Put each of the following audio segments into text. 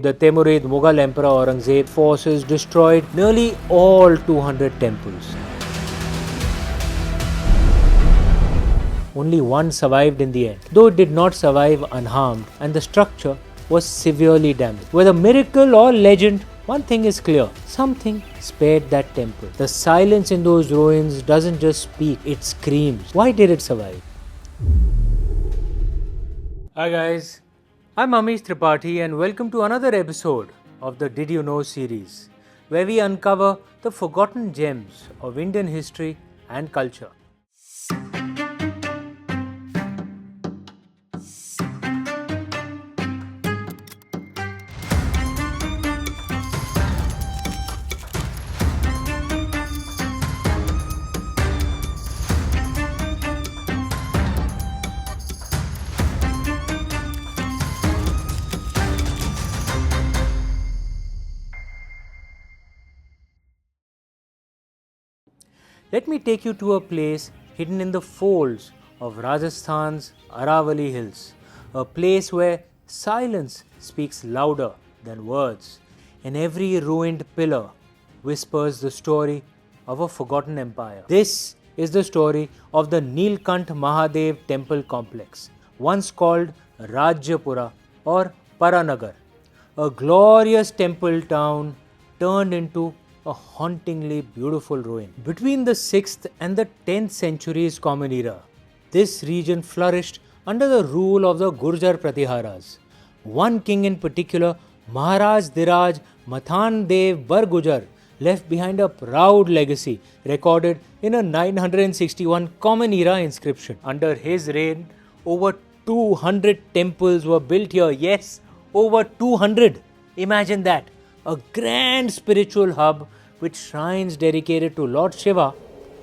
The Timurid Mughal Emperor Aurangzeb forces destroyed nearly all 200 temples. Only one survived in the end, though it did not survive unharmed and the structure was severely damaged. Whether miracle or legend, one thing is clear, something spared that temple. The silence in those ruins doesn't just speak, it screams. Why did it survive? Hi guys, I'm Amish Tripathi and welcome to another episode of the Did You Know series, where we uncover the forgotten gems of Indian history and culture. Let me take you to a place hidden in the folds of Rajasthan's Aravalli hills, a place where silence speaks louder than words, and every ruined pillar whispers the story of a forgotten empire. This is the story of the Neelkanth Mahadev Temple Complex, once called Rajyapura or Paranagar, a glorious temple town turned into a hauntingly beautiful ruin. Between the 6th and the 10th centuries Common Era, this region flourished under the rule of the Gurjar Pratiharas. One king in particular, Maharaj Mathanadeva Bargujar, left behind a proud legacy recorded in a 961 Common Era inscription. Under his reign, over 200 temples were built here. Yes, over 200. Imagine that. A grand spiritual hub with shrines dedicated to Lord Shiva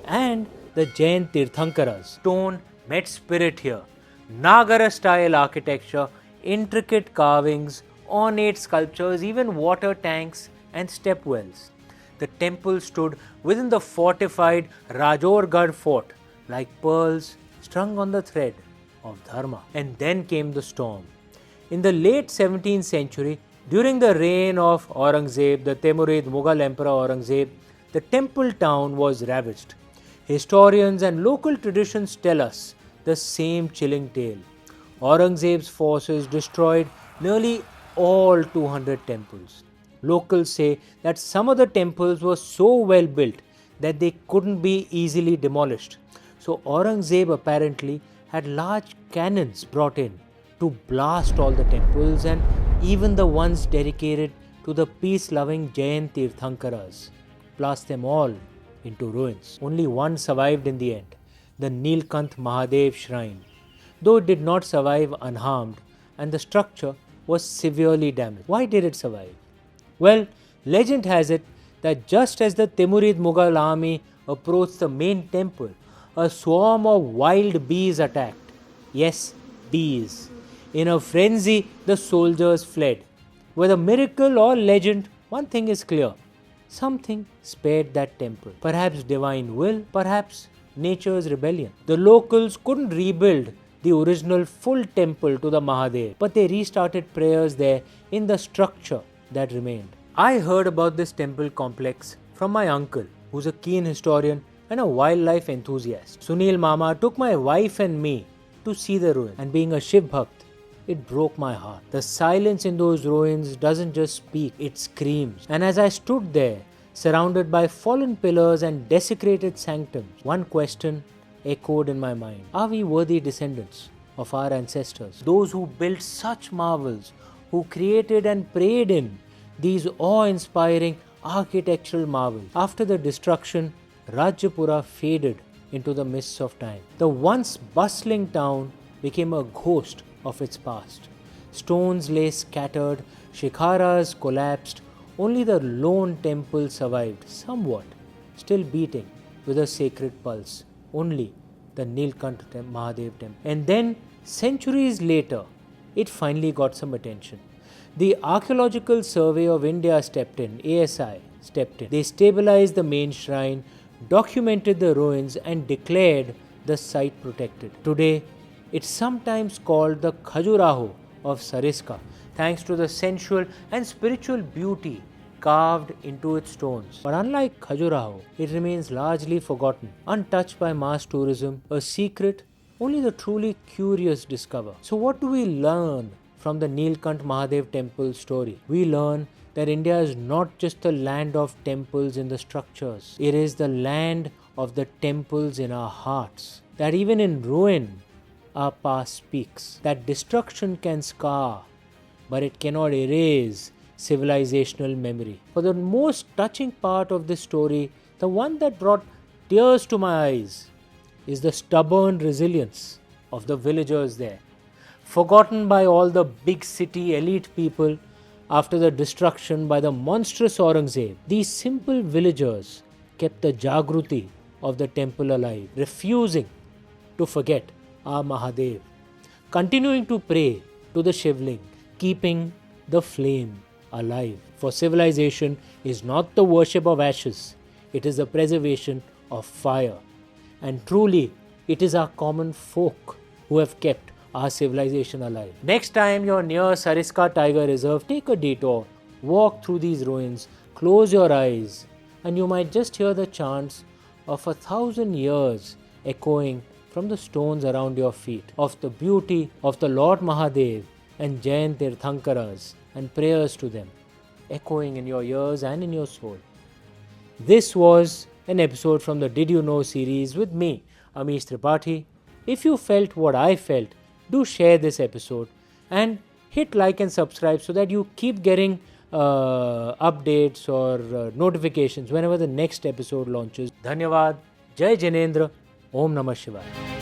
and the Jain Tirthankaras. Stone met spirit here. Nagara-style architecture, intricate carvings, ornate sculptures, even water tanks and step wells. The temple stood within the fortified Rajasthan fort like pearls strung on the thread of dharma. And then came the storm. In the late 17th century, during the reign of Aurangzeb, the Timurid Mughal Emperor Aurangzeb, the temple town was ravaged. Historians and local traditions tell us the same chilling tale. Aurangzeb's forces destroyed nearly all 200 temples. Locals say that some of the temples were so well built that they couldn't be easily demolished. So Aurangzeb apparently had large cannons brought in to blast all the temples and even the ones dedicated to the peace-loving Jain Tirthankaras, blast them all into ruins. Only one survived in the end, the Neelkanth Mahadev shrine, though it did not survive unharmed and the structure was severely damaged. Why did it survive? Well, legend has it that just as the Timurid Mughal army approached the main temple, a swarm of wild bees attacked. Yes, bees. In a frenzy, the soldiers fled. Whether miracle or legend, one thing is clear. Something spared that temple. Perhaps divine will, perhaps nature's rebellion. The locals couldn't rebuild the original full temple to the Mahadev, but they restarted prayers there in the structure that remained. I heard about this temple complex from my uncle, who's a keen historian and a wildlife enthusiast. Sunil Mama took my wife and me to see the ruin, and being a Shiv Bhakt, it broke my heart. The silence in those ruins doesn't just speak, it screams. And as I stood there, surrounded by fallen pillars and desecrated sanctums, one question echoed in my mind. Are we worthy descendants of our ancestors? Those who built such marvels, who created and prayed in these awe-inspiring architectural marvels. After the destruction, Rajyapura faded into the mists of time. The once bustling town became a ghost of its past. Stones lay scattered, shikharas collapsed, only the lone temple survived, somewhat, still beating with a sacred pulse. Only the Neelkanth Mahadev Temple. And then, centuries later, it finally got some attention. The Archaeological Survey of India stepped in, ASI stepped in. They stabilized the main shrine, documented the ruins and declared the site protected. Today, it's sometimes called the Khajuraho of Sariska, thanks to the sensual and spiritual beauty carved into its stones. But unlike Khajuraho, it remains largely forgotten, untouched by mass tourism, a secret only the truly curious discover. So what do we learn from the Neelkanth Mahadev Temple story? We learn that India is not just the land of temples in the structures. It is the land of the temples in our hearts. That even in ruin, our past speaks. That destruction can scar, but it cannot erase civilizational memory. For the most touching part of this story, the one that brought tears to my eyes, is the stubborn resilience of the villagers there. Forgotten by all the big city elite people after the destruction by the monstrous Aurangzeb, these simple villagers kept the Jagruti of the temple alive, refusing to forget our Mahadev, continuing to pray to the Shivling, keeping the flame alive. For civilization is not the worship of ashes, it is the preservation of fire. And truly, it is our common folk who have kept our civilization alive. Next time you're near Sariska Tiger Reserve, take a detour, walk through these ruins, close your eyes, and you might just hear the chants of 1,000 years echoing from the stones around your feet, of the beauty of the Lord Mahadev and Jain Tirthankaras, and prayers to them, echoing in your ears and in your soul. This was an episode from the Did You Know series with me, Amish Tripathi. If you felt what I felt, do share this episode and hit like and subscribe so that you keep getting updates or notifications whenever the next episode launches. Dhanyavad, Jai Jinendra, Om Namah Shivaya.